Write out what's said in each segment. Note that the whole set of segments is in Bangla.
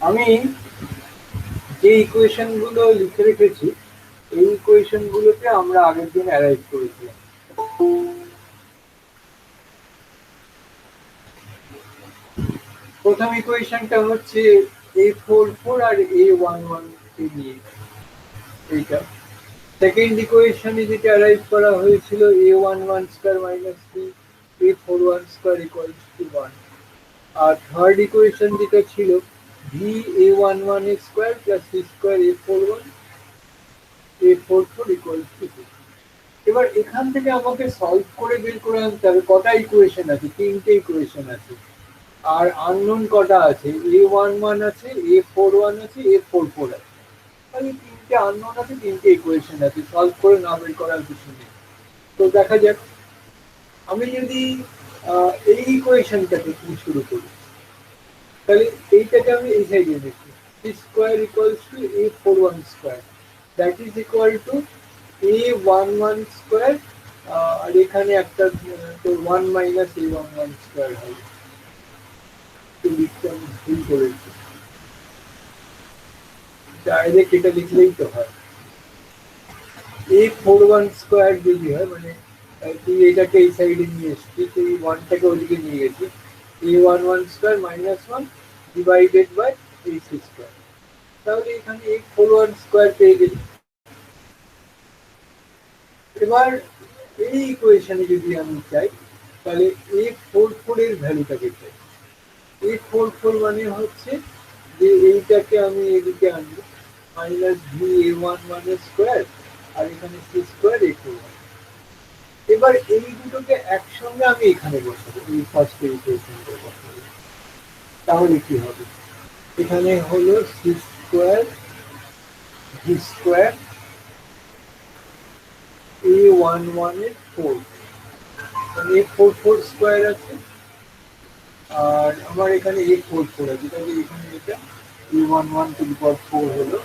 আমি যে ইকুয়েশন গুলো লিখে রেখেছি এই ইকুয়েশন গুলোকে আমরা আগের দিন অ্যারাইভ করেছিলাম। প্রথম ইকুয়েশনটা হচ্ছে A44 আর A11 কে নিয়ে এইটা। সেকেন্ড ইকুয়েশনে যেটা অ্যারাইভ করা হয়েছিল A11 square minus B A41 square equals to 1। আর থার্ড ইকুয়েশন যেটা ছিল V A11 square plus C square A41 A44 equals to 2। এবার এখান থেকে আমাকে সলভ করে বের করে আনতে হবে কটা ইকুয়েশন আছে, তিনটে ইকুয়েশন আছে। আর আননোন কটা আছে, A11 আছে, A41 আছে, A44 আছে। তাহলে তিনটে আননোন আছে, তিনটে ইকুয়েশন আছে, সলভ করে না বের করার কিছু নেই। তো দেখা যাক, আমি যদি এই ইকুয়েশনটাকে কি শুরু করি, তাহলে এইটাকে আমি এই সাইডে দেখি C square equals to A41 square, that is equal to A11 square. আর এখানে একটা তো 1 মাইনাস A11 স্কোয়ার হবে। তো লিখতে আমি ভুল করেছি, ডাইরেক্ট এটা লিখলেই তো হয়। A41 স্কোয়ার যদি হয়, মানে তুই এটাকে এই সাইডে নিয়ে এসছি, তুই ওয়ানটাকে ওইদিকে নিয়ে গেছি, A11 square minus 1 divided by A6 square. তাহলে এখানে A41 স্কোয়ার পেয়ে গেলি। এবার এই ইকুয়েশনে যদি আমি চাই, তাহলে A44 এর ভ্যালুটাকে চাই। A44 মানে হচ্ছে যে এইটাকে আমি এদিকে আনবো, মাইনাস ভি A11 স্কোয়ার আর এখানে সি স্কোয়ার A41। এবার এই দুটোকে একসঙ্গে আমি এখানে বসাবো, এই ফার্স্ট ইকুয়েশনটা বসাবো। তাহলে কি হবে, এখানে হলো C square V square A11 এর 4, মানে A44 স্কোয়ার আছে, আর আমার এখানে A44 আছে, তাহলে এখানে এটা A11 টু দি পাওয়ার 4 হলো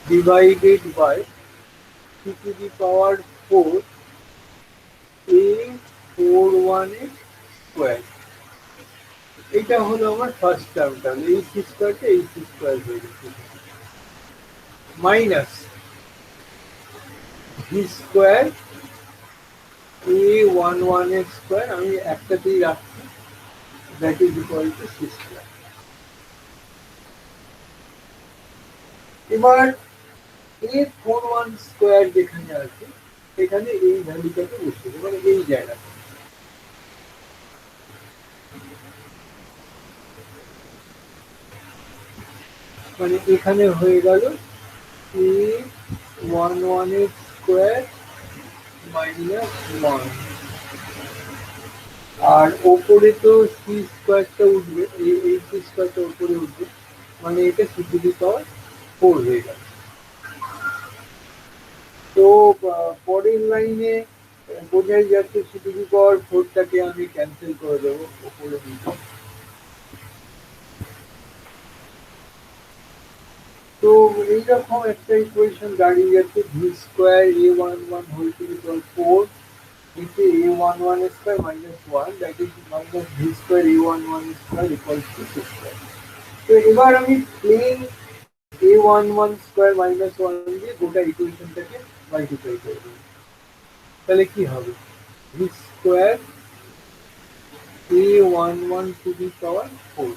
divided by C to the power 4 A41 এর স্কোয়ার। এটা হলো আমার ফার্স্ট টার্মটা, এই সি স্কোয়ারটা এই সি স্কোয়ার হয়ে গেছে, মাইনাস ভি স্কোয়ার A11 এর স্কোয়ার, আমি একটাতেই রাখছি, that is equal to C square. এবার A41 স্কোয়ার যেখানে আছে সেখানে এই ভ্যালুটাকে বসিয়ে দেবো, মানে এই জায়গাটা। মানে এখানে হয়ে গেল A11 এর স্কোয়ার মাইনাস 1, আর ওপরে তো সি স্কোয়ারটা উঠবে, এই সি স্কোয়ারটা উপরে উঠবে, মানে এটা সি টু দি পাওয়ার 4 হয়ে গেল। তো পরের লাইনে বোঝাই যাচ্ছে সি টু দি পাওয়ার 4টাকে আমি ক্যান্সেল করে দেবো ওপরে নিচে। তো এইরকম একটা ইকুয়েশন দাঁড়িয়ে যাচ্ছে V square A11 whole to the power 4 into A11 square minus 1, that is minus V square A11 square equals to 6 square. তো এবার আমি প্লেন A11 স্কোয়ার মাইনাস 1 দিয়ে গোটা ইকুয়েশনটাকে মাল্টিপ্লাই করে দেবো। তাহলে কি হবে, V square A11 two the power 4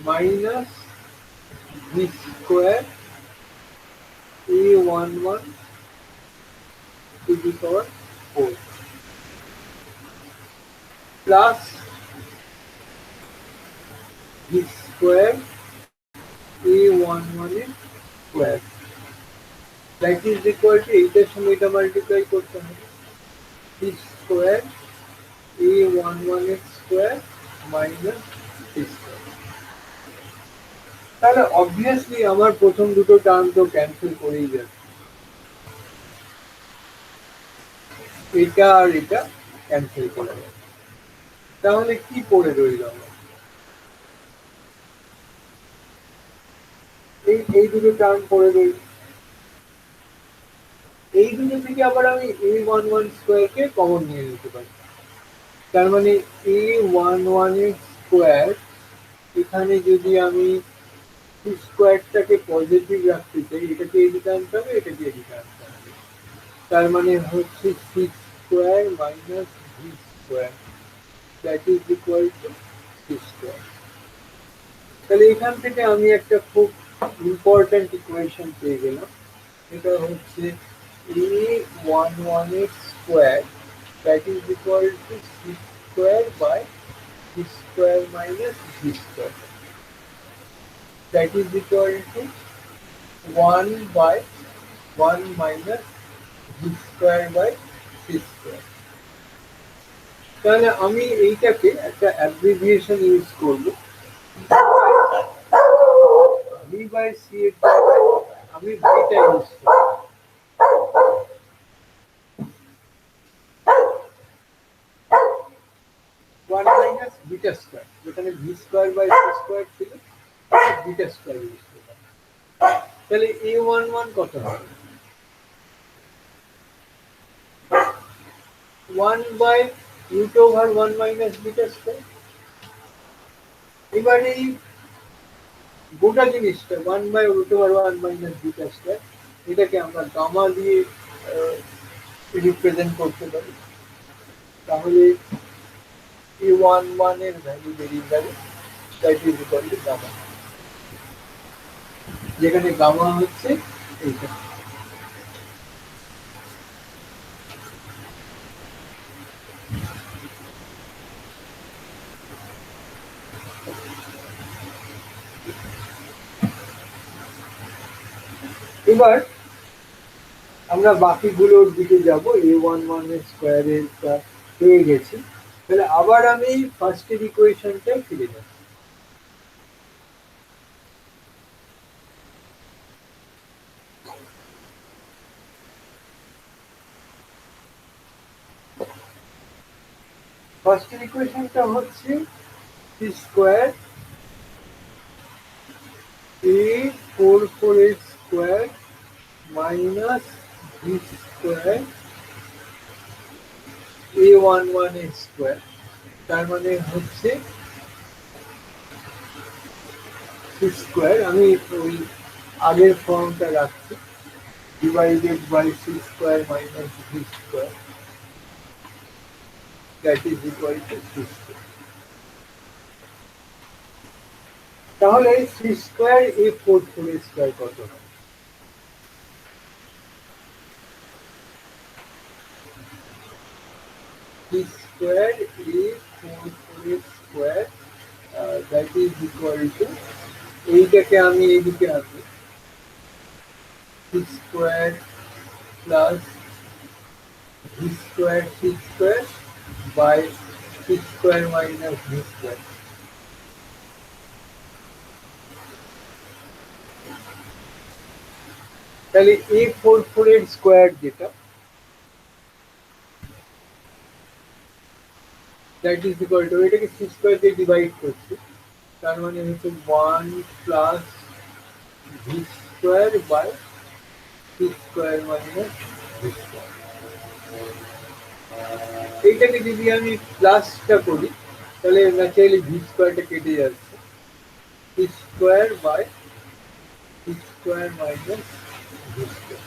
minus V square A11 to the power 4 plus v square A11 এর square, that is equal to এইটার সঙ্গে এটা মাল্টিপ্লাই করতে হবে, v square A11 এর square minus v square। তাহলে অবভিয়াসলি আমার প্রথম দুটো টার্ম তো ক্যান্সেল করেই যাচ্ছে, এটা আর এটা ক্যান্সেল করে যাবে। তাহলে কি পড়ে রইল আমার, এই দুটো টার্ম পড়ে রইল। এই দুটো থেকে আবার আমি A11 স্কোয়ারকে কমন নিয়ে নিতে পারি, তার মানে A11 এর স্কোয়ার এখানে যদি আমি স্কোয়ারটাকে পজিটিভ রাখতে চাই, এটাকে এদিকে আনতে হবে, এটাকে এদিকে আনতে হবে। তার মানে হচ্ছে six square minus V square that is equal to C square. তাহলে এখান থেকে আমি একটা খুব ইম্পর্ট্যান্ট ইকুয়েশন পেয়ে গেলাম। এটা হচ্ছে এ ওয়ান ওয়ান এর square that is equal to C square by C square minus V square that is equal to 1 by 1 minus V square by C square. তাহলে আমি এইটাকে একটা অ্যাব্রিভিয়েশন ইউজ করবো, ভি বাই সি এর জায়গায় আমি ভিটা ইউজ করবো। 1 মাইনাস বিটা স্কোয়ার, যেখানে V square by C square ছিল, বিটা স্কোয়ার ইউজ করলাম। তাহলে এ ওয়ান ওয়ান কত হবে? 1 by root over 1 minus beta square. এবার এই গোটা জিনিসটা 1 by root over 1 minus beta square, এটাকে আমরা গামা দিয়ে রিপ্রেজেন্ট করতে পারি। তাহলে এ ওয়ান ওয়ান এর ভ্যালু বেরিয়ে যাবে that is equal to gamma, যেখানে গামা হচ্ছে এইটা। এবার আমরা বাকিগুলোর দিকে যাব। এ ওয়ান ওয়ান এর স্কোয়ারের পেয়ে গেছি, তাহলে আবার আমি ফার্স্টের ইকুয়েশনটাই ফিরে যাব। ফার্স্টের ইকুয়েশনটা হচ্ছে C square A four four এর স্কোয়ার মাইনাস ভি স্কোয়ার এ ওয়ান ওয়ান এর স্কোয়ার। তার মানে হচ্ছে সি স্কোয়ার, আমি ওই আগের ফর্মটা রাখছি, divided by C square minus V square that is equal to C square. তাহলে C square A four four এর স্কোয়ার কত হয়? C square A four four এর square that is equal to, এইটাকে আমি এইদিকে আনবো, C square plus V square C square by C square minus V square. তাহলে এ ফোর ফোর এর স্কোয়ার যেটা দ্যাট ইজ ইকুয়াল টু, এটাকে সি স্কোয়ার দিয়ে ডিভাইড করছি, তার মানে হচ্ছে 1 plus V square by C square minus V square. এইটাকে যদি আমি প্লাসটা করি তাহলে ন্যাচারালি ভি স্কোয়ারটা কেটে যাচ্ছে, C square by C square minus V square.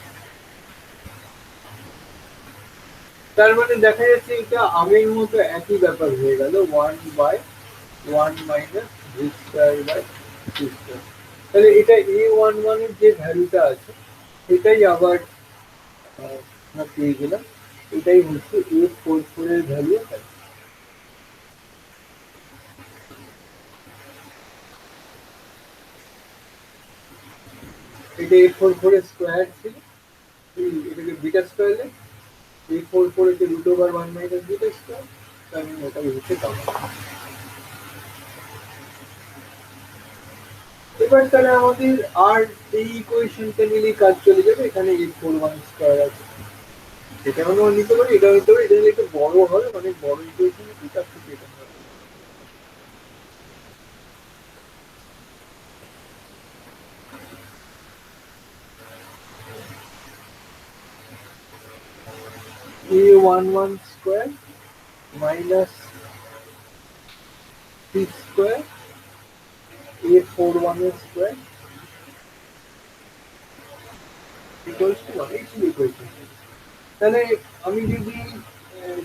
তার মানে দেখা যাচ্ছে এটা আগের মতো একই ব্যাপার হয়ে গেল, 1 by 1 minus V square by C square. তাহলে এটা এ ওয়ান ওয়ান এর যে ভ্যালুটা আছে সেটাই আবার আমরা পেয়ে গেলাম, এটাই হচ্ছে এ ফোর ফোর এর ভ্যালু। এটা এ ফোর ফোর এর স্কোয়ার ছিল, এটাকে বিটা স্কোয়ারে এ ফোর ফোর একে root over 1 minus beta square, তার মানে ওটাই হচ্ছে গামা। এবার তাহলে আমাদের আর এই ইকুয়েশনটা নিলেই কাজ চলে যাবে। এখানে এ ফোর ওয়ান স্কোয়ার আছে, এটা আমরা নিতে পারি, এটা নিতে পারি, এটা নিলে একটু বড় হবে, অনেক বড় ইকুয়েশন আছে, তার থেকে এটা হবে। A one one square minus C square a41 square equals to 1, এই ছিল ইকুয়েশন। তাহলে আমি যদি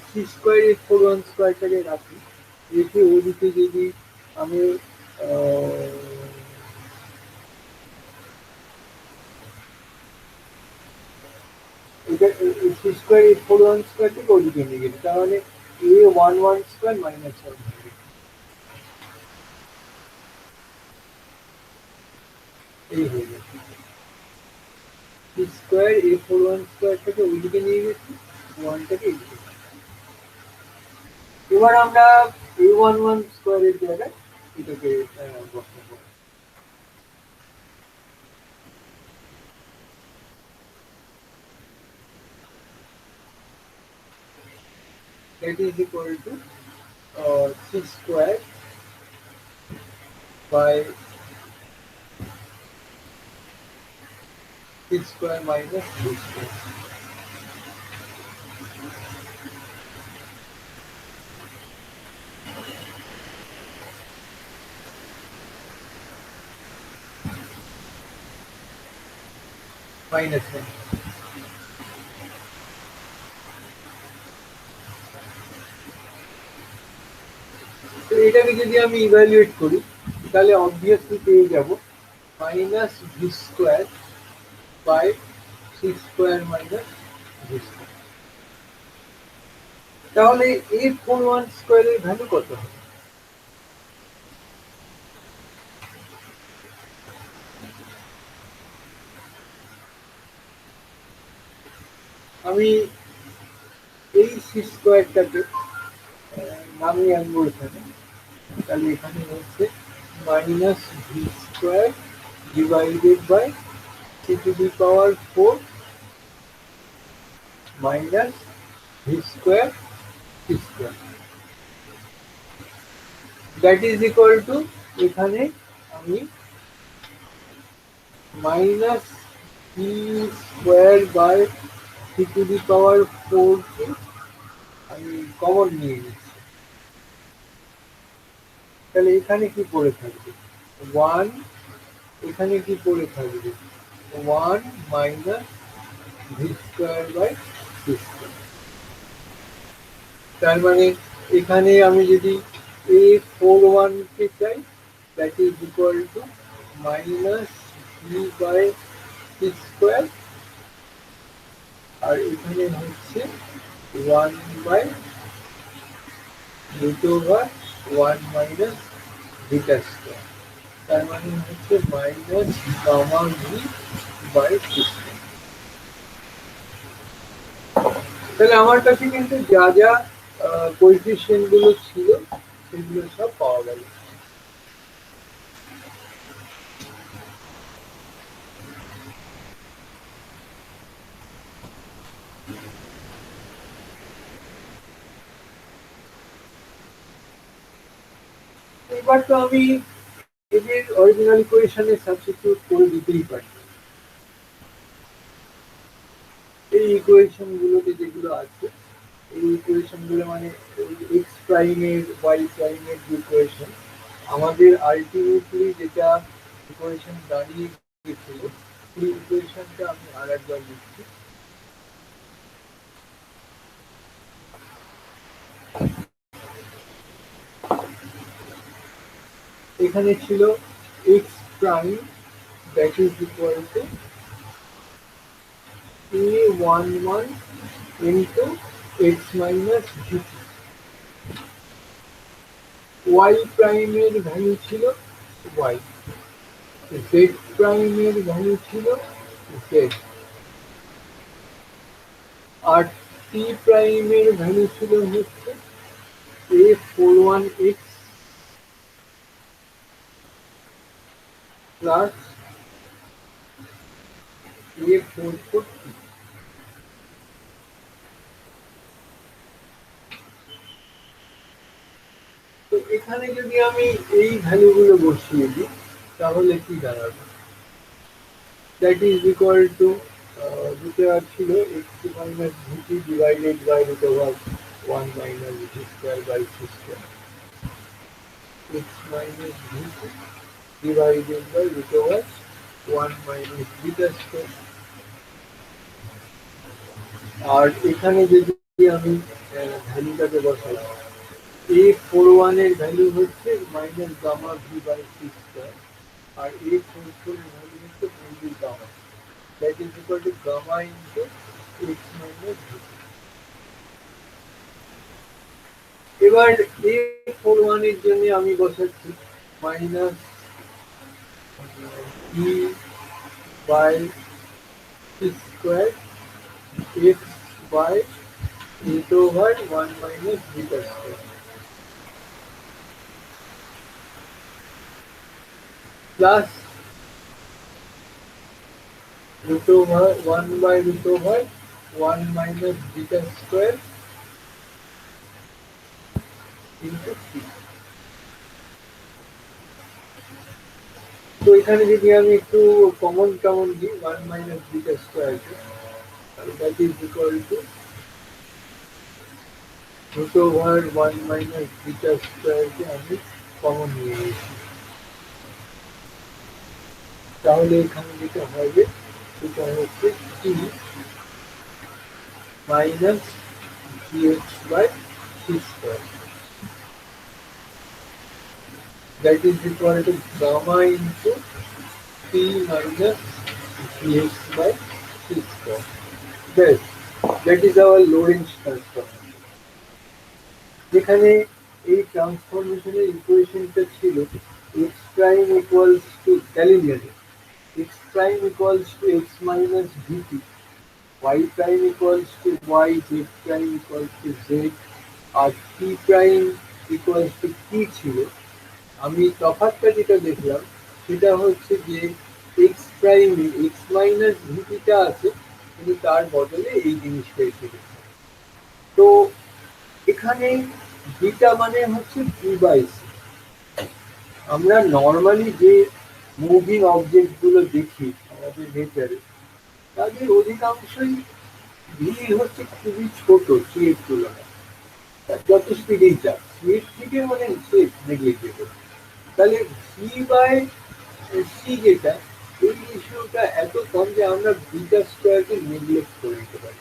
সি স্কোয়ার a41 স্কোয়ারটাকে রাখি, রেখে ওদিকে যদি আমি এটা সি স্কোয়ার a41 স্কোয়ারটাকে ওদিকে নিয়ে গেছি, তাহলে a11 স্কোয়ার মাইনাস 1 হবে, এই হয়ে গেছে। সি স্কোয়ার a41 স্কোয়ারটাকে ওইদিকে নিয়ে গেছি, ওয়ানটাকে এইদিকে। এবার আমরা a11 স্কোয়ারের জায়গায় এটাকে বসাবো। That is equal to c square by c square minus b square. Minus 1. তো এটাকে যদি আমি ইভ্যালুয়েট করি, তাহলে অবভিয়াসলি পেয়ে যাব minus V square by C square minus V square. তাহলে a41 স্কোয়ারের ভ্যালু কত হবে? আমি এই সি স্কোয়ারটাকে নামিয়ে আনবো এখানে, তাহলে এখানে হচ্ছে minus V square divided by C to the power 4 minus V square C square, that is equal to, এখানে আমি minus V square by C to the power 4 কে আমি কমন নিয়ে নিচ্ছি, তাহলে এখানে কি পড়ে থাকবে 1, এখানে কি পড়ে থাকবে 1 minus V square by C square. তার মানে এখানে আমি যদি a41 কে চাই, that is equal to minus V by C square, আর এখানে হচ্ছে 1 বাই রুট ওভার 1 মাইনাস ভিটা স্কোয়ার, তার মানে হচ্ছে minus gamma V by C square. তাহলে আমার কাছে কিন্তু যা যা কোএফিসিয়েন্ট গুলো ছিল সেগুলো সব পাওয়া গেল। এবার তো আমি এদের অরিজিনাল ইকুয়েশনে সাবস্টিটিউট করে দিতেই পারি। এই ইকুয়েশন গুলোতে যেগুলো আছে, এই ইকুয়েশন গুলো মানে এক্স প্রাইমের ওয়াই প্রাইমের যে ইকুয়েশন, আমাদের আলটিমেটলি যেটা ইকুয়েশন দাঁড়িয়ে গিয়েছিল, সেই ইকুয়েশনটা আমি আর একবার লিখছি। এখানে ছিল x prime that is equal to a11 into x minus gt, y প্রাইমের ভ্যালু ছিল y, z প্রাইমের ভ্যালু ছিল z, আর t প্রাইমের ভ্যালু ছিল হচ্ছে a41x প্লাস a44t। তো এখানে যদি আমি এই ভ্যালুগুলো বসিয়ে দিই, তাহলে কি দাঁড়াবে? দ্যাট ইজ ইকুয়াল টু যেটা ছিল x minus vt divided by root over 1 minus v square by c square, x minus vt divided by root over 1 minus beta square। আর এখানে যদি আমি ভ্যালুটাকে বসাই, A41 এর ভ্যালু হচ্ছে minus gamma V by C square, আর A44 এর ভ্যালু হচ্ছে V gamma, that is equal to gamma into X minus V. এবার A41 এর জন্য আমি বসাচ্ছি minus E by C square X by root over 1 minus beta square plus root over 1 by root over 1 minus beta square into c। তো এখানে যদি আমি একটু কমন দিই 1 minus beta square কে, তাহলে that is equal to root over 1 minus beta square কে আমি কমন নিয়ে নিয়েছি। তাহলে এখানে যেটা হবে সেটা হচ্ছে t minus gx by c square, that is equal to gamma into t minus gx by c square. Yes, that is our Lorentz transformation. যেখানে এই ট্রান্সফরমেশনের ইকুয়েশনটা ছিল x prime equals to Galilean, x prime equals to x minus vt, y prime equals to y, z prime equals to z, R t prime equals to t ছিল। আমি তফাৎটা যেটা দেখলাম সেটা হচ্ছে যে x প্রাইমে x মাইনাস ভিটিটা আছে, কিন্তু তার বদলে এই জিনিসটা এসে গেছে। তো এখানে বিটা মানে হচ্ছে ভি বাই সি। আমরা নর্মালি যে মুভিং অবজেক্ট গুলো দেখি আমাদের নেচারে, তাদের অধিকাংশই ভি হচ্ছে খুবই ছোট সি এর তুলনায়, যত স্পিডেই যাক সি এর থেকে মানে সে নেগলিজেবল। তাহলে ভি বাই সি যেটা, এই রেশিওটা এত কম যে আমরা বিটা স্কোয়ারকে নেগলেক্ট করে দিতে পারি।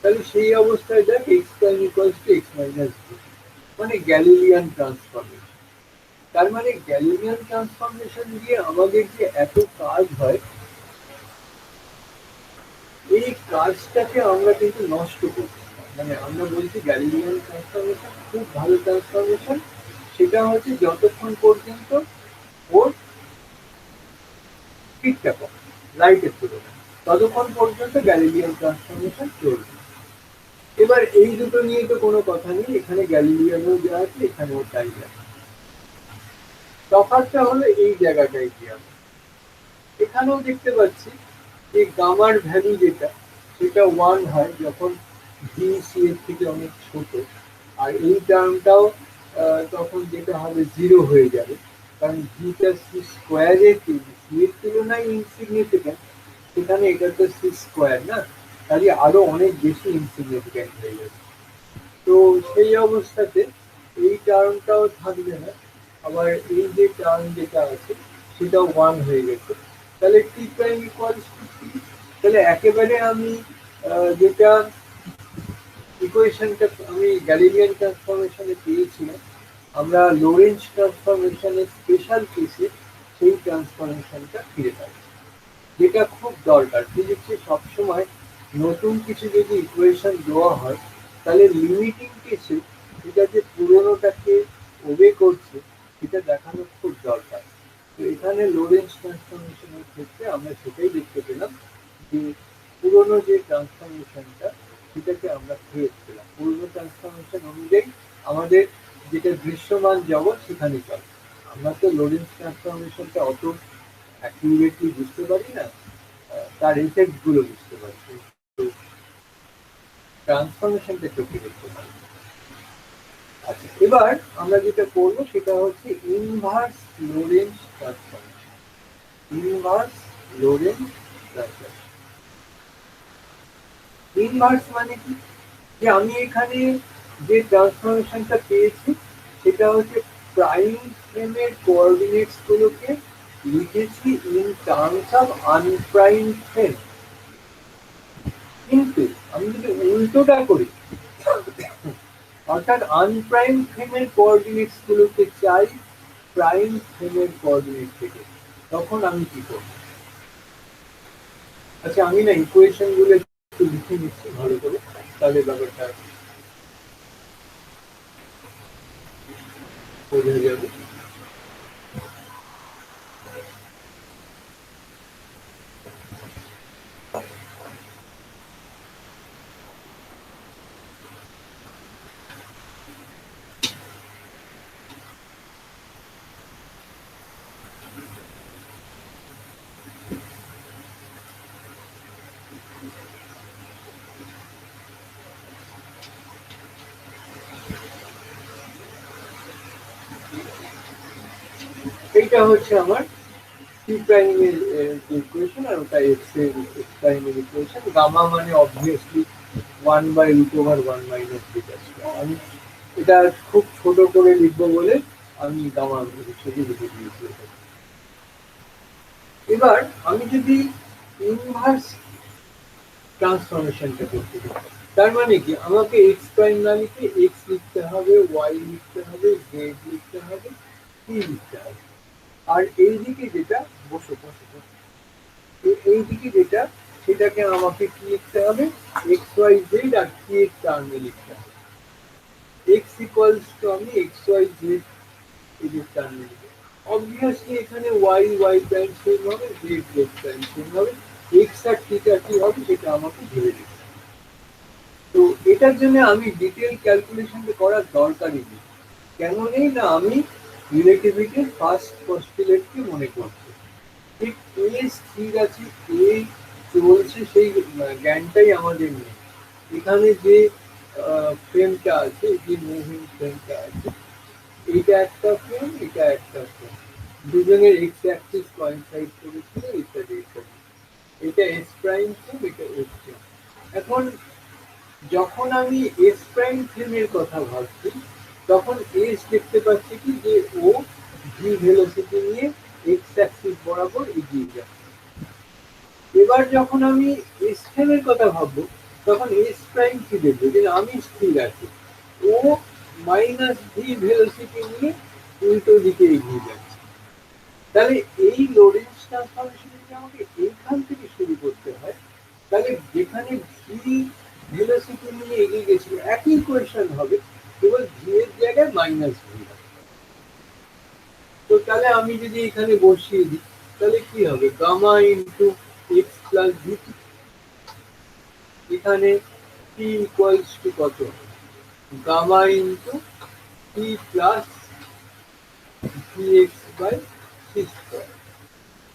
তাহলে সেই অবস্থায় দেখ x prime equals to x minus V, মানে গ্যালিলিয়ান ট্রান্সফরমেশন। তার মানে গ্যালিলিয়ান ট্রান্সফরমেশন দিয়ে আমাদের যে এত কাজ হয়, এই কাজটাকে আমরা কিন্তু নষ্ট করছি। মানে আমরা বলছি গ্যালিলিয়ান ট্রান্সফরমেশন খুব ভালো ট্রান্সফরমেশন, সেটা হচ্ছে যতক্ষণ পর্যন্ত ওর স্পিডটা কম লাইটের তুলনায়, ততক্ষণ পর্যন্ত গ্যালিলিয়ান ট্রান্সফরমেশন চলবে। এবার এই দুটো নিয়ে তো কোনো কথা নেই, এখানে গ্যালিলিয়ানও যা আছে এখানেও তাই আছে। তফাৎটা হলো এই জায়গাটায় কি আছে, এখানেও দেখতে পাচ্ছি যে গামার ভ্যালু যেটা সেটা 1 হয় যখন ভি সি এর থেকে অনেক ছোট, আর এই টার্মটাও তখন যেটা হবে 0 হয়ে যাবে, কারণ ভিটা সি স্কোয়ারের সি এর তুলনায় ইনসিগনিফিক্যান্ট, সেখানে এটা তো সি স্কোয়ার না, তাহলে আরো অনেক বেশি ইনসিগনিফিক্যান্ট হয়ে যাবে। তো সেই অবস্থাতে এই টার্মটাও থাকবে না, আবার এই যে টার্ম যেটা আছে সেটাও 1 হয়ে গেছে। তাহলে টি প্রাইম ইকুয়ালস টু টি, তাহলে একেবারে আমি যেটা ইকুয়েশনটা আমি গ্যালিলিয়ান ট্রান্সফরমেশনে পেয়েছিলাম, আমরা লোরেন্জ ট্রান্সফরমেশনের স্পেশাল কেসে সেই ট্রান্সফরমেশনটা ফিরে পাচ্ছি, যেটা খুব দরকার। ফিজিক্সে সবসময় নতুন কিছু যদি ইকুয়েশন দেওয়া হয়, তাহলে লিমিটিং কেসে এটা যে পুরোনোটাকে ওবে করছে সেটা দেখানো খুব দরকার। তো এখানে লোরেন্জ ট্রান্সফরমেশনের ক্ষেত্রে আমরা সেটাই দেখতে পেলাম যে পুরোনো যে ট্রান্সফরমেশনটা সেটাকে আমরা ফেরত পেলাম, পুরোনো ট্রান্সফরমেশন অনুযায়ী আমাদের যেটা দৃশ্যমান জগৎ সেখানে চলে। আমরা তো লোরেন্জ ট্রান্সফরমেশনটা অত অ্যাকিউরেটলি বুঝতে পারি না, তার ইফেক্ট গুলো বুঝতে পারি, কিন্তু ট্রান্সফরমেশনটা চোখে দেখতে পারি। আচ্ছা, এবার আমরা যেটা করবো সেটা হচ্ছে inverse Lorentz transformation. Inverse Lorentz transformation, inverse মানে কি, যে আমি এখানে যে ট্রান্সফরমেশনটা পেয়েছি সেটা হচ্ছে প্রাইম ফ্রেমের কোঅর্ডিনেটস গুলোকে লিখেছি in terms of unprimed frame, কিন্তু আমি যদি উল্টোটা করি, অর্থাৎ আনপ্রাইম ফ্রেমের কোঅর্ডিনেটস গুলোকে চাই প্রাইম ফ্রেমের কোঅর্ডিনেট থেকে, তখন আমি কি করব? আচ্ছা, আমি না ইকুয়েশন গুলো একটু লিখে নিচ্ছি ভালো করে, তাহলে ব্যাপারটা বোঝা যাবে। এইটা হচ্ছে আমার পি প্রাইমের যে ইকুয়েশন, আর ওটা এক্স এর এক্স প্রাইমের ইকুয়েশন। গামা মানে অবভিয়াসলি 1/√1 মাইনাস বিটা স্কয়ার। আমি এটা খুব ছোট করে লিখবো বলে আমি গামা হিসেবে লিখে দিয়েছি। এবার আমি যদি ইনভার্স ট্রান্সফরমেশনটা করতে চাই, তার মানে কি আমাকে এক্স প্রাইম না লিখে এক্স লিখতে হবে, ওয়াই লিখতে হবে, জেড লিখতে হবে, টি লিখতে হবে। আর এইদিকে যেটা বসে বসে বসে এইদিকে যেটা, সেটাকে আমাকে কি লিখতে হবে, এক্স ওয়াই জেড আর টি এর টার্মে লিখতে হবে। এক্স ইকুয়ালস টু আমি এক্স ওয়াই জেড এদের টার্মে লিখে, অবভিয়াসলি এখানে ওয়াই ওয়াই প্রাইম সেম হবে, জেড জেড প্রাইম সেম হবে, এক্স আর টিটা কি হবে সেটা আমাকে ভেবে দিতে হবে। তো এটার জন্য আমি ডিটেল ক্যালকুলেশনটা করার দরকারই নেই। কেন নেই না, আমি রিলেটিভিটির ফার্স্ট পস্টুলেটকে মনে করছি। ঠিক এ স্থির আছে, এ চলছে, সেই জ্ঞানটাই আমাদের নেই। এখানে যে ফ্রেমটা আছে, যে মুভিং ফ্রেমটা আছে, এইটা একটা ফ্রেম, এটা একটা ফ্রেম, দুজনের এক্স অ্যাক্সিস কোইনসাইড করেছিল ইত্যাদি ইত্যাদি। এটা এস প্রাইম ফ্রেম, এটা এস ফ্রেম। এখন যখন আমি এস প্রাইম ফ্রেমের কথা ভাবছি, তখন এস দেখতে পাচ্ছি কি যে ও ভি ভেলোসিটি নিয়ে এক্স অ্যাক্সিস বরাবর এগিয়ে যাচ্ছে। এবার যখন আমি এস ফ্রেমের কথা ভাববো, তখন এস প্রাইম কি দেখবো, যে আমি স্থির আছি, ও মাইনাস ভি ভেলোসিটি নিয়ে উল্টো দিকে এগিয়ে যাচ্ছে। তাহলে এই লোরেন্স ট্রান্সফরমেশন যদি আমাকে এইখান থেকে শুরু করতে হয়, তাহলে যেখানে ভি ভেলোসিটি নিয়ে এগিয়ে গেছিল একই ইকুয়েশন হবে, কেবল ভি এর জায়গায় মাইনাস ভি হবে। তো তাহলে আমি যদি এখানে বসিয়ে দিই, তাহলে কি হবে, gamma into X plus V, এখানে টি ইকুয়ালস টু কত, gamma into T plus V X by C square.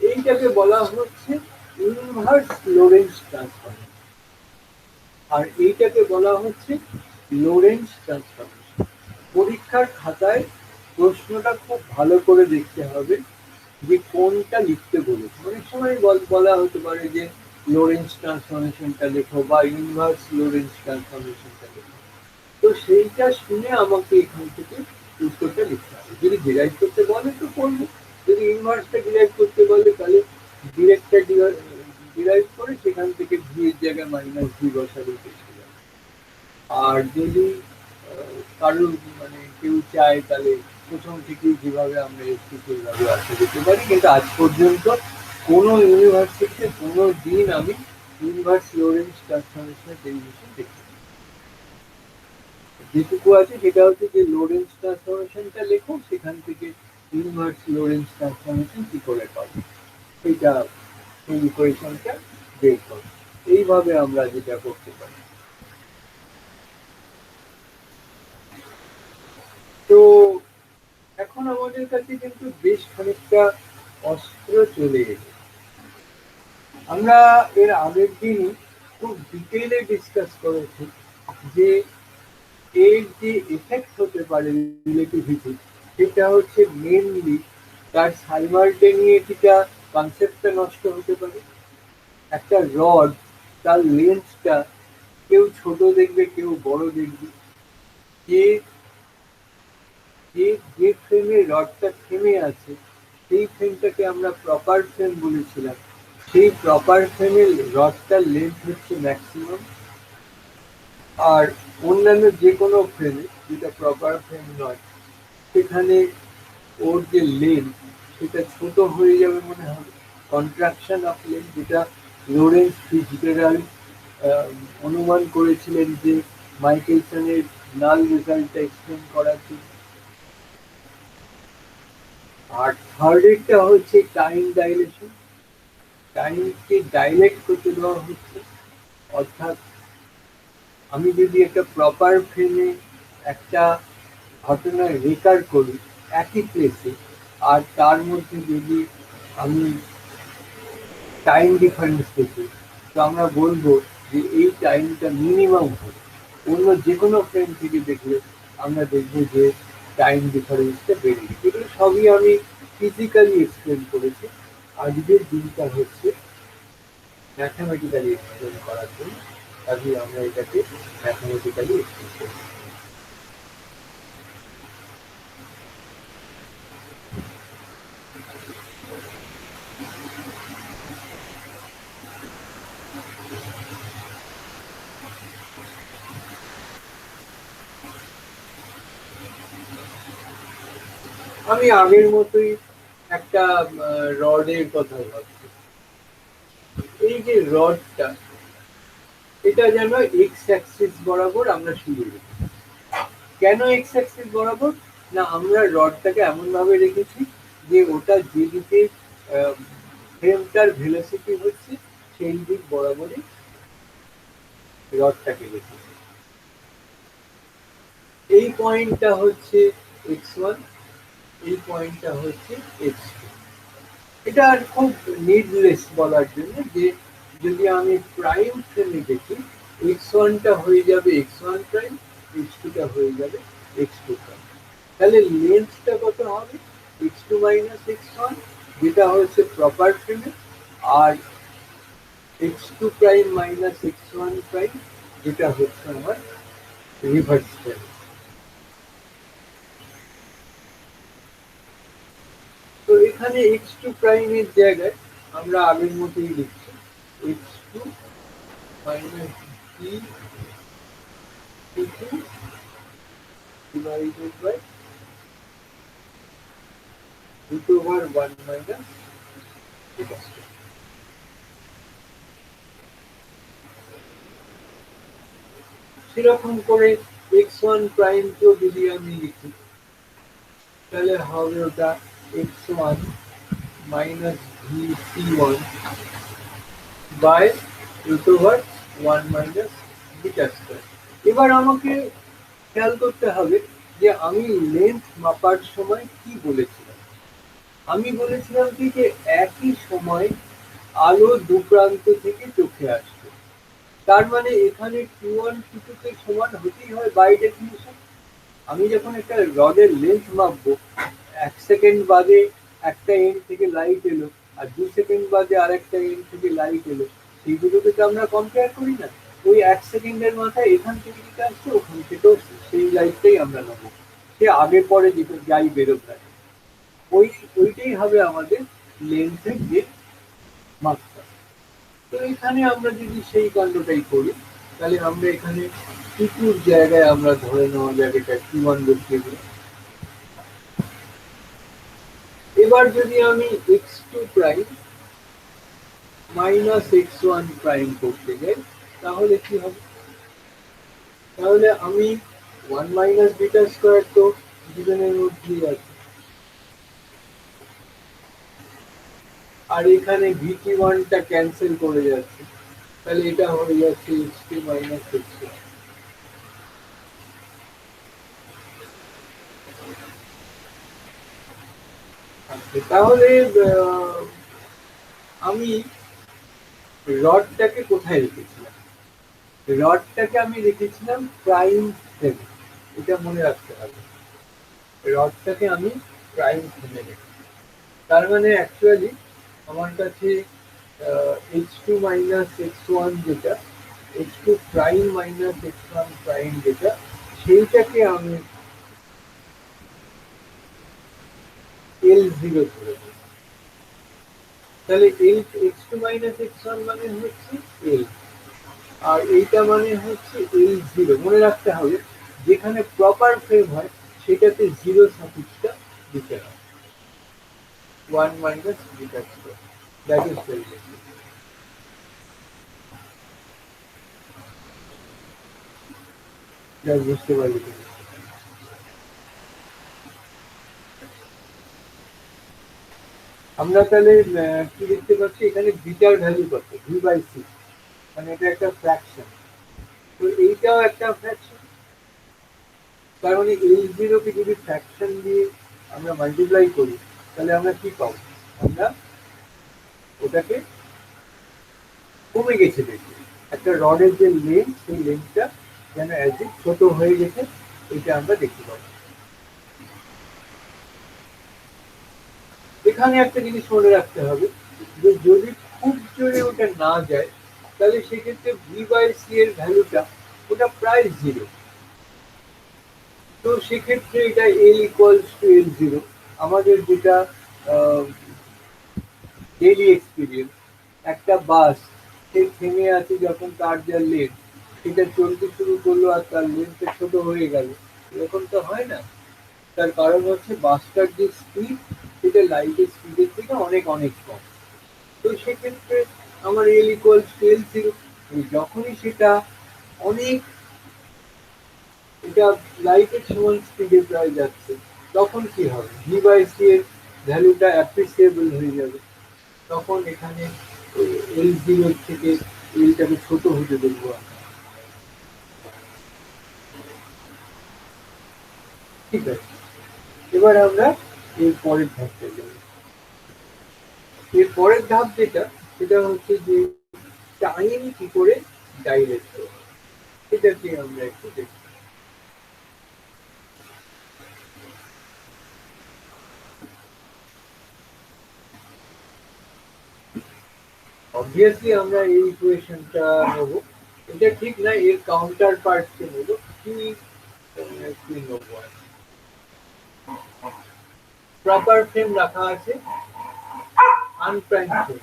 এইটাকে বলা হচ্ছে ইনভার্স লোরেন্স ট্রান্সফরমেশন, আর এইটাকে বলা হচ্ছে লোরেন্স ট্রান্সফরমেশন। পরীক্ষার খাতায় প্রশ্নটা খুব ভালো করে দেখতে হবে যে কোনটা লিখতে বলেছে। অনেক সময় বলা হতে পারে যে লোরেন্স ট্রান্সফরমেশনটা লেখো বা ইনভার্স লোরেন্স ট্রান্সফরমেশনটা লেখো। তো সেইটা শুনে আমাকে এখান থেকে উত্তরটা লিখতে হবে। যদি ডিরাইভ করতে বলে তো করবো, যদি ইনভার্সটা ডিরাইভ করতে বলে তাহলে ডিরেক্টটা ডিরাইভ করে সেখান থেকে ভি এর জায়গায় মাইনাস ভি বসাবে। আর যদি কারোর মানে কেউ চায় তাহলে প্রথম থেকেই যেভাবে আমরা এসছি সেইভাবে আসতে যেতে পারি, কিন্তু আজ পর্যন্ত কোনো ইউনিভার্সিটিতে কোনো দিন আমি ইনভার্স লোরেন্স ট্রান্সফরমেশনের ডেরিভেশন দেখি। যেটুকু আছে সেটা হচ্ছে যে লোরেন্স ট্রান্সফরমেশনটা লেখো, সেখান থেকে ইনভার্স লোরেন্স ট্রান্সফরমেশন কি করে পাবো সেইটা, সেই ইকুয়েশনটা বের করো। এইভাবে আমরা যেটা করতে পারি। তো এখন আমাদের কাছে কিন্তু বেশ খানিকটা অস্ত্র চলে এসেছে। আমরা এর আগের দিনই খুব ডিটেইলে ডিসকাস করেছি যে এর যে এফেক্ট হতে পারে রিলেটিভিটি, সেটা হচ্ছে মেনলি তার সাইমালটেনিয়েটিটা কনসেপ্টটা নষ্ট হতে পারে। একটা রড, তার লেন্থটা কেউ ছোট দেখবে, কেউ বড় দেখবে। যে যে যে ফ্রেমে রডটা থেমে আছে সেই ফ্রেমটাকে আমরা প্রপার ফ্রেম বলেছিলাম। সেই প্রপার ফ্রেমের রডটার লেন্থ হচ্ছে ম্যাক্সিমাম। আর অন্যান্য যে কোনো ফ্রেমে যেটা প্রপার ফ্রেম নয়, সেখানে ওর যে লেন্থ সেটা ছোট হয়ে যাবে মনে হবে। কন্ট্রাকশন অফ লেন্থ, যেটা লরেন্স ফিটজেরাল্ড অনুমান করেছিলেন যে মাইকেলসনের নাল রেজাল্টটা এক্সপ্লেন করার জন্য। আর থার্ডেরটা হচ্ছে টাইম ডাইলেশন। টাইমকে ডাইলেক্ট করতে দেওয়া হচ্ছে। অর্থাৎ আমি যদি একটা প্রপার ফ্রেমে একটা ঘটনা রেকর্ড করি একই প্লেসে, আর তার মধ্যে যদি আমি টাইম ডিফারেন্স দেখি, তো আমরা বলবো যে এই টাইমটা মিনিমাম হবে। অন্য যে কোনো ফ্রেম থেকে দেখলে আমরা দেখবো যে টাইম ডিফারেন্সটা বেড়ে গেছে। এগুলো সবই আমি ফিজিক্যালি এক্সপ্লেন করেছি। আজকের দিনটা হচ্ছে ম্যাথামেটিক্যালি এক্সপ্লেন করার জন্য, কাজে আমরা এটাকে ম্যাথামেটিক্যালি এক্সপ্লেন করি। আমি আগের মতোই একটা রডের কথা ভাবছি। এই যে রডটা, এটা যেন এক্স অ্যাক্সিস বরাবর আমরা শুরু রেখেছি। কেন এক্স অ্যাক্সিস বরাবর? না, আমরা রডটাকে এমন ভাবে রেখেছি যে ওটা যেদিকে ফ্রেমটার ভেলোসিটি হচ্ছে সেই দিক বরাবরই রডটাকে রেখেছি। এই পয়েন্টটা হচ্ছে x1, এই পয়েন্টটা হচ্ছে x2। এটা আর খুব নিডলেস বলার জন্য যে যদি আমি প্রাইম ফ্রেমে দেখি, x1টা হয়ে যাবে x1 প্রাইম, x2টা হয়ে যাবে x2 প্রাইম। তাহলে লেন্থটা কত হবে? x2 মাইনাস x1, যেটা হচ্ছে প্রপার ফ্রেমে, আর x2 prime minus x1 prime, যেটা হচ্ছে আমার রিভার্স ফ্রেমে। তো এখানে x2 প্রাইমের জায়গায় আমরা আগের মতোই লিখছি x2 minus b t2 divided by root over 1 minus beta square। সেরকম করে x1 প্রাইম কেও যদি আমি লিখি, তাহলে হবে ওটা x1 minus vc1 by root over 1 minus beta square। এবার আমাকে খেয়াল করতে হবে যে আমি লেন্থ মাপার সময় কি বলেছিলাম। আমি বলেছিলাম কি যে একই সময় আলো দু প্রান্ত থেকে চোখে আসবে। তার মানে এখানে Q1 Q2 কে সমান হতেই হয় বাই ডেফিনিশন। আমি যখন একটা রডের লেন্থ মাপবো, 1 সেকেন্ড বাদে একটা এন্ড থেকে লাইট এলো, আর 2 সেকেন্ড বাদে আরেকটা এন্ড থেকে লাইট এলো, সেই দুটোকে তো আমরা কম্পেয়ার করি না। ওই 1 সেকেন্ডের মাথায় এখান থেকে যেটা আসছে ওখান থেকেও সেই লাইটটাই আমরা নেবো। সে আগে পরে যেটা যাই বেরোক না, ওইটাই হবে আমাদের লেন্থের যে মাত্রা। তো এখানে আমরা যদি সেই কাণ্ডটাই করি, তাহলে আমরা এখানে টুকুর জায়গায় আমরা ধরে নেওয়া জায়গাটা Q1 বসিয়ে দিই। এবার যদি আমি x2 prime minus x1 prime করতে যাই, তাহলে কি হবে? তাহলে আমি 1 মাইনাস বিটা স্কোয়ার তো দুজনের মধ্যেই আছে, আর এখানে vt1টা ক্যান্সেল করে যাচ্ছে, তাহলে এটা হয়ে যাচ্ছে x2 মাইনাস x1। তাহলে আমি রডটাকে কোথায় রেখেছিলাম? রডটাকে আমি রেখেছিলাম প্রাইম ফ্রেমে, এটা মনে রাখতে হবে। রডটাকে আমি প্রাইম ফ্রেমে রেখেছি। তার মানে অ্যাকচুয়ালি আমার কাছে x2 মাইনাস x1 যেটা, x2 prime minus x1 prime যেটা, সেইটাকে আমি L0 ধরে নিই। তাহলে এই x2 মাইনাস x1 মানে হচ্ছে এল, আর এইটা মানে হচ্ছে এল জিরো। মনে রাখতে হবে যেখানে প্রপার ফ্রেম হয় সেটাতে জিরো সাফিক্সটা দিতে হয়, 1 minus beta square, that is very basic. যা বুঝতে পারলি তুমি। আমরা তাহলে কি দেখতে পাচ্ছি এখানে বিটার ভ্যালু কত, ভি বাই সি, মানে এটা একটা ফ্র্যাকশন। তো এইটাও একটা ফ্র্যাকশন, তার মানে এই জিরোকে যদি ফ্র্যাকশন দিয়ে আমরা মাল্টিপ্লাই করি তাহলে আমরা কি পাবো, আমরা ওটাকে কমে গেছে দেখি, একটা রডের যে লেন্থ সেই লেন্থটা যেন অ্যাজ ছোট হয়ে গেছে, এটা আমরা দেখতে পাবো। এখানে একটা জিনিস মনে রাখতে হবে যে যদি খুব জোরে ওটা না যায় তাহলে সেক্ষেত্রে ভি বাই সি এর ভ্যালুটা ওটা প্রায় জিরো। তো সেক্ষেত্রে এটা এল ইকুয়ালস টু এল জিরো। আমাদের যেটা ডেইলি এক্সপিরিয়েন্স, একটা বাস সে থেমে আছে যখন তার যা লেন্থ সেটা চলতে শুরু করলো আর তার লেন্থটা ছোট হয়ে গেল, এরকম তো হয় না। তার কারণ হচ্ছে বাসটার যে স্পিড সেটা লাইটের স্পিডের থেকে অনেক অনেক কম। তো সেক্ষেত্রে আমার এল ইকুয়ালস টু এল জিরো। যখনই সেটা অনেক, এটা লাইটের সমান স্পিডে প্রায় যাচ্ছে, তখন কি হবে, ভি বাই সি এর ভ্যালুটা অ্যাপ্রিসিয়েবল হয়ে যাবে। তখন এখানে এল জিরোর থেকে এলটাকে ছোট হতে দেখবো আমরা। ঠিক আছে, এবার আমরা এর পরের ধাপটা যাব। এর পরের ধাপ যেটা, সেটা হচ্ছে যে টাইম কি করে ডাইরেক্ট করবো, সেটাকে আমরা একটু দেখি। অবভিয়াসলি আমরা এই ইকুয়েশনটা নেব, এটা ঠিক না, এর কাউন্টার পার্টকে নেব, কি কি নেব। প্রপার ফ্রেম রাখা আছে, আনপ্রাইম ফ্রেম,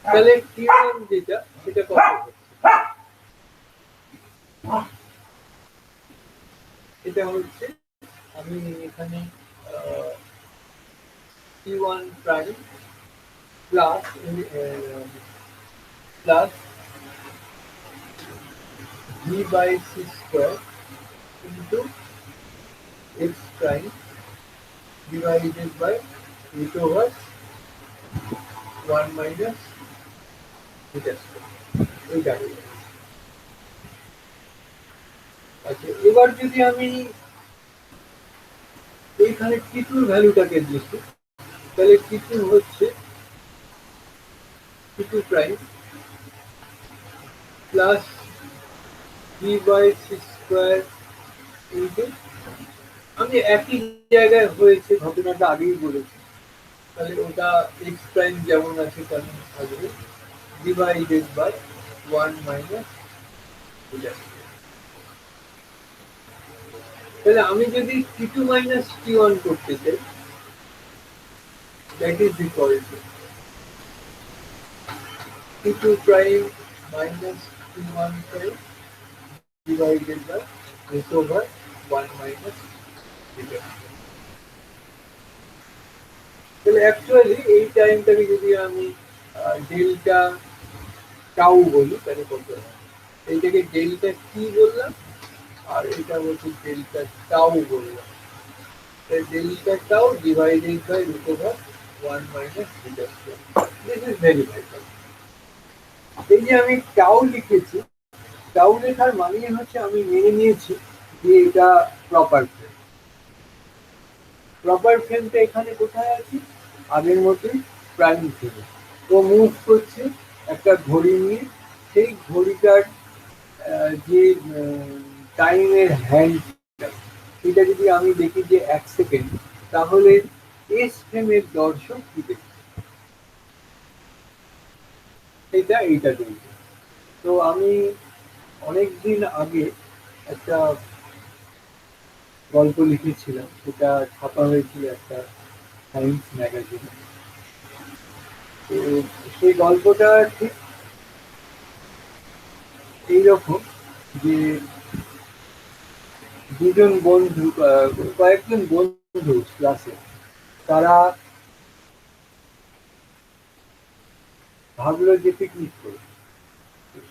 তাহলে টি ওয়ান যেটা সেটা কত হচ্ছে, এটা হচ্ছে, আমি এখানে T one prime plus plus V by C square into X prime divided by root over 1 minus beta square, এই দাঁড়িয়ে। আচ্ছা, এবার যদি আমি এইখানে টি2 ভ্যালুটাকে লিখি তাহলে টি2 হচ্ছে টি2 prime plus V by C square into, আমি একই জায়গায় হয়েছে ঘটনাটা আগেই বলেছি, তাহলে ওটা এক্স প্রাইম যেমন আছে তেমন থাকবে, ডিভাইডেড বাই 1 মাইনাস বিটা। তাহলে আমি যদি টি2 মাইনাস টি1 করতে চাই, that is equal to T2 prime minus T1 prime divided by root over 1 minus beta. তাহলে অ্যাকচুয়ালি এই টাইমটাকে যদি আমি ডেল্টা টাউ বলি তাহলে কত হয়, এইটাকে ডেল্টা টি বললাম আর এটা হচ্ছে ডেল্টা টাউ বললাম, তাই delta tau divided by root over 1 minus beta square. This is very vital. এই যে আমি টাউ লিখেছি, টাউ লেখার মানে হচ্ছে আমি মেনে নিয়েছি যে এটা প্রপার ফ্রেম। প্রপার ফ্রেমটা এখানে কোথায় আছে, আগের মতোই প্রাইম ফ্রেমে। ও মুভ করছে একটা ঘড়ি নিয়ে, সেই ঘড়িটার যে টাইমের হ্যান্ড, এটা যদি আমি দেখি যে 1 সেকেন্ড, তাহলে এস ফ্রেমের দর্শক কি দেখি, এটা এইটা দেখবে। তো আমি অনেকদিন আগে একটা গল্প লিখেছিলাম, সেটা ছাপা হয়েছিল একটা সায়েন্স ম্যাগাজিনে। তো সেই গল্পটা ঠিক এইরকম যে দুজন বন্ধু, কয়েকজন বন্ধু ক্লাসে, তারা ভাবলো যে পিকনিক করবে।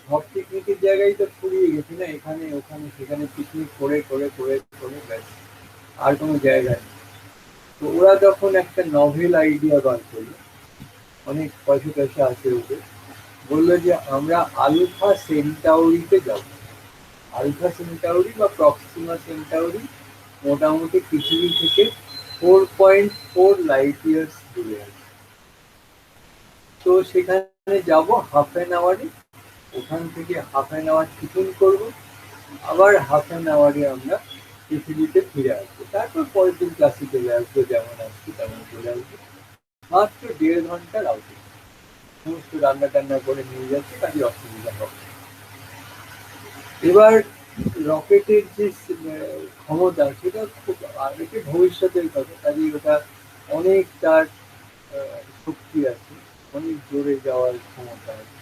সব পিকনিকের জায়গায় তো ফুরিয়ে গেছে না, এখানে ওখানে সেখানে পিকনিক করে করে করে করে ব্যাস, আর কোনো জায়গা নেই। তো ওরা তখন একটা নভেল আইডিয়া বার করলো, অনেক পয়সা টয়সা আছে ওদের। বললো যে আমরা আলফা সেন্টাউরিতে যাব। আলফা সেন্টাউরি বা প্রক্সিমা সেন্টাউরি মোটামুটি পৃথিবী থেকে 4.4 লাইট ইয়ার্স দূরে আছে। তো সেখানে যাব হাফ অ্যান আওয়ারে, ওখান থেকে হাফ অ্যান আওয়ার টিফিন করবো, আবার হাফ অ্যান আওয়ারে আমরা পৃথিবীতে ফিরে আসবো, তারপর পরের দিন ক্লাসে চলে আসবো, যেমন আসছি তেমন চলে আসবো। মাত্র 1.5 ঘন্টার আউটিং, সমস্ত রান্না টান্না করে নিয়ে যাচ্ছে, কাজে অসুবিধা হবে। এবার রকেটের যে ক্ষমতা সেটা খুব আগে ভবিষ্যতের কথা, কাজেই ওটা অনেক তার শক্তি আছে, অনেক জোরে যাওয়ার ক্ষমতা আছে।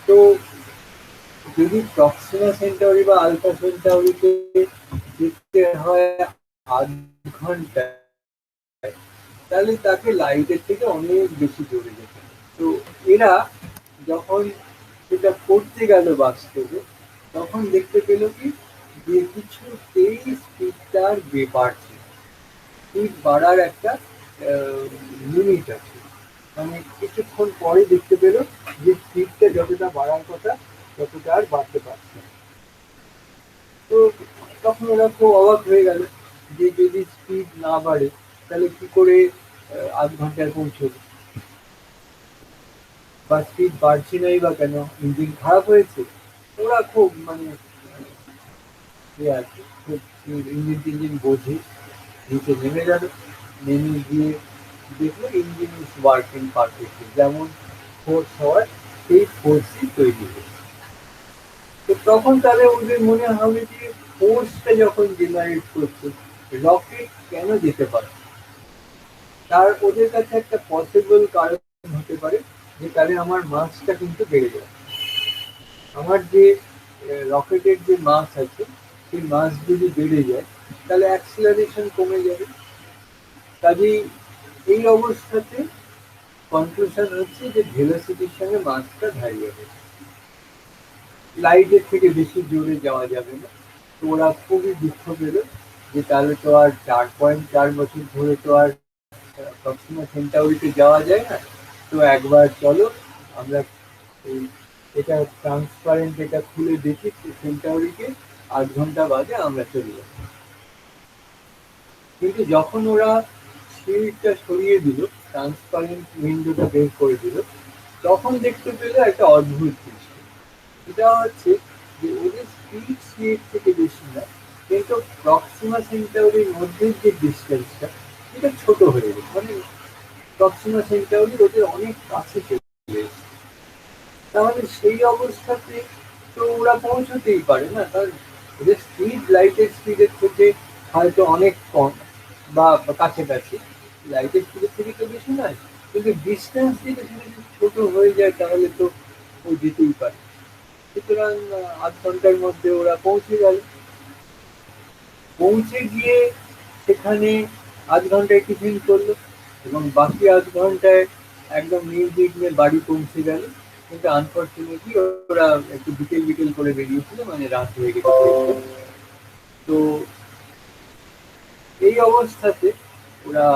তো যদি প্রক্সিমা সেন্টাউরি বা আলফা সেন্টাউরিতে যেতে হয় 8 ঘন্টায়, তাহলে তাকে লাইটের থেকে অনেক বেশি জোরে যেতে হবে। তো এরা যখন সেটা করতে গেল বাস্তবে, তখন দেখতে পেল কি যে কিছুতেই স্পিডটা আর বাড়ছে না। স্পিড বাড়ার একটা লিমিট আছে, মানে কিছুক্ষণ পরে দেখতে পেল যে স্পিডটা যতটা বাড়ার কথা ততটা আর বাড়তে পারছে না। তো তখন ওরা খুব অবাক হয়ে গেল যে যদি স্পিড না বাড়ে তাহলে কি করে 8 ঘন্টায় পৌঁছবে, বা স্পিড বাড়ছে নাই বা কেন, ইঞ্জিন খারাপ হয়েছে। ওরা খুব মানে ইয়ে আর কি, খুব ইঞ্জিন টিঞ্জিন বোঝে। নিচে নেমে গেল, নেমে গিয়ে দেখলো ইঞ্জিন ইজ ওয়ার্কিং পারফেক্টলি, যেমন ফোর্স হওয়ার সেই ফোর্সই তৈরি হয়েছে। তো তখন তাহলে ওদের মনে হবে যে ফোর্সটা যখন জেনারেট করছে, রকেট কেন যেতে পারে। তার ওদের কাছে একটা পসিবল কারণ হতে পারে যে তাহলে আমার মাসটা কিন্তু বেড়ে যাবে। আমার যে রকেটের যে মাস আছে সেই মাস যদি বেড়ে যায় তাহলে অ্যাক্সিলারেশন কমে যাবে। কাজেই এই অবস্থাতে কনক্লুশন হচ্ছে যে ভেলোসিটির সঙ্গে মাসটা ভ্যারিয়েবল, লাইটের থেকে বেশি জোরে যাওয়া যাবে না। তো ওরা খুবই দুঃখ পেল যে তাহলে তো আর 4.4 বছর ধরে তো আর প্রক্সিমা সেন্টাউরিতে যাওয়া যায় না। তো একবার চলো আমরা এই এটা ট্রান্সপারেন্ট এটা খুলে দেখি সেন্টাউরিকে, 8 ঘন্টা বাদে আমরা চলে যাব। কিন্তু যখন ওরা সিটটা সরিয়ে দিল, ট্রান্সপারেন্ট উইন্ডোটা বের করে দিল, তখন দেখতে পেল একটা অদ্ভুত দৃশ্য। এটা হচ্ছে যে ওদের স্পিড সিট থেকে বেশি না, কিন্তু প্রক্সিমা সেন্টাউরির মধ্যে যে ডিস্টেন্সটা এটা ছোট হয়ে গেছে, মানে প্রক্সিমা সেন্টাউরি ওদের অনেক কাছে চলে এসেছে। তাহলে সেই অবস্থাতে তো ওরা পৌঁছতেই পারে না, কারণ ওদের স্পিড লাইটের স্পিডের থেকে হয়তো অনেক কম বা কাছাকাছি, লাইটের স্পিডের থেকে তো বেশি নয়, কিন্তু ডিস্টেন্স যদি ছোট হয়ে যায় তাহলে তো ও যেতেই পারে। সুতরাং 8 ঘন্টার মধ্যে ওরা পৌঁছে গেল। পৌঁছে গিয়ে সেখানে 8 ঘন্টায় টিফিন করলো এবং বাকি 8 ঘন্টায় একদম নির্বিঘ্নে বাড়ি পৌঁছে গেল। কিন্তু আনফর্চুনেটলি ওরা একটু বিকেল বিকেল করে বেরিয়েছিল, মানে রাত হয়ে গেছে। তো এই অবস্থাতে ওরা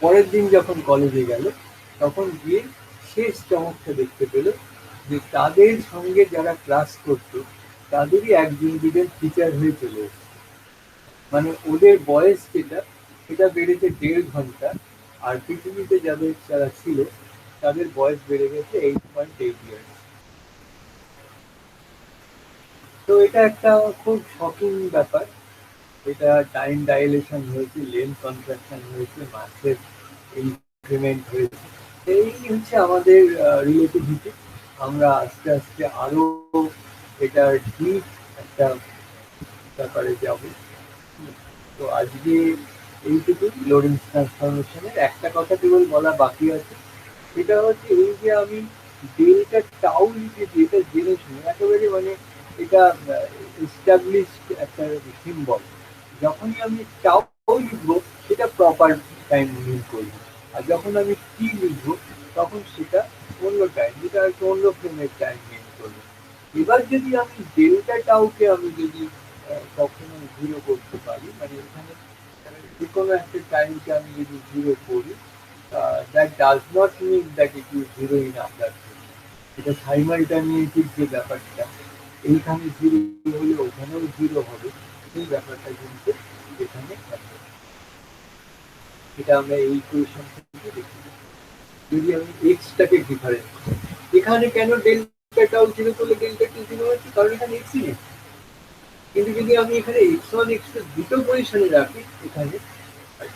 পরের দিন যখন কলেজে গেল, তখন গিয়ে শেষ চমকটা দেখতে পেল যে তাদের সঙ্গে যারা ক্লাস করতো তাদেরই একজন দুজন টিচার হয়ে চলে এসেছে। মানে ওদের বয়স যেটা সেটা বেড়েছে 1.5 ঘন্টা, আর পৃথিবীতে যাদের যারা ছিল তাদের বয়স বেড়ে গেছে 8.8 ইয়ার্স। তো এটা একটা খুব শকিং ব্যাপার। এটা টাইম ডাইলেশন হয়েছে, লেন্থ কন্ট্রাকশন হয়েছে, মাসের ইনক্রিমেন্ট হয়েছে। এই হচ্ছে আমাদের রিলেটিভিটি। আমরা আস্তে আস্তে আরো এটার ডিপ একটা ব্যাপারে যাব। তো আজকে এইটুকুই লোরেন্স ট্রান্সফরমেশনের। একটা কথা কেবল বলা বাকি আছে, সেটা হচ্ছে এই যে আমি ডেল্টা টাউ লিখেছি, এটা জেনে শুনে একেবারে, মানে এটা এস্টাবলিশড একটা সিম্বল। যখনই আমি টাউ লিখবো সেটা প্রপার টাইম মিন করবো, আর যখন আমি টি লিখবো তখন সেটা অন্য টাইম, যেটা একটু অন্য ফ্রেমের টাইম মিন করবো। এবার যদি আমি ডেল্টা টাউকে আমি যদি কখনো জিরো করতে পারি, মানে এখানে যে কোনো একটা টাইমকে আমি যদি জিরো করি, that does not mean that it is zero in other. এটা সাইমালটানিয়েটির যে ব্যাপারটা, এইখানে জিরো হলে ওখানেও জিরো হবে, সেই ব্যাপারটা কিন্তু এখানে থাকে। এটা আমরা এই ইকুয়েশন থেকে দেখি। যদি আমি এক্সটাকে ডিফারেন্স, এখানে কেন ডেল্টাটাও জিরো করলে ডেল্টা টি জিরো হচ্ছে, কারণ এখানে এক্সই নেই। কিন্তু যদি আমি এখানে এক্স ওয়ান এক্স টু দুটো পজিশনে রাখি এখানে,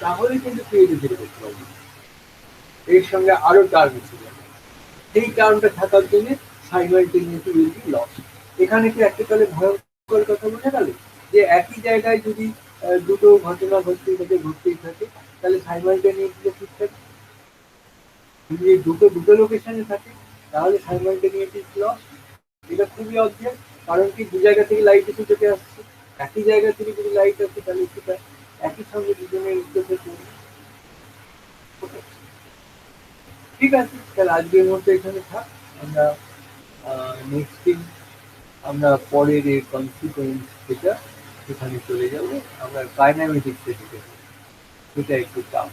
তাহলে কিন্তু পেয়ে জিরো করতে পারবো। এর সঙ্গে আরো টার্ম ছিল, এই টার্মটা থাকার জন্য সাইমালটেনিয়াসলি উইল বি লস্ট। এখানে কি একটা তাহলে ভয়ঙ্কর কথা বোঝা গেল, যে একই জায়গায় যদি দুটো ঘটনা ঘটতেই থাকে, তাহলে সাইমালটেনিয়াসলি ঠিক থাকে। যদি এই দুটো দুটো লোকেশনে থাকে, তাহলে সাইমালটেনিয়াসলি লস্ট। এটা খুবই অদ্ভুত, কারণ কি দু জায়গা থেকে লাইট এসে চোখে আসছে, একই জায়গা থেকে যদি লাইট আসছে তাহলে সেটা একই সঙ্গে দুজনের চোখে পড়বে। ঠিক আছে, তাহলে আজকের মধ্যে এখানে থাক। আমরা নেক্সট দিন আমরা পরের এর কনসিকুয়েন্স যেটা সেখানে চলে যাব। আমরা কাইনেমেটিক্সে ঢুকে, সেটা একটু চাপ।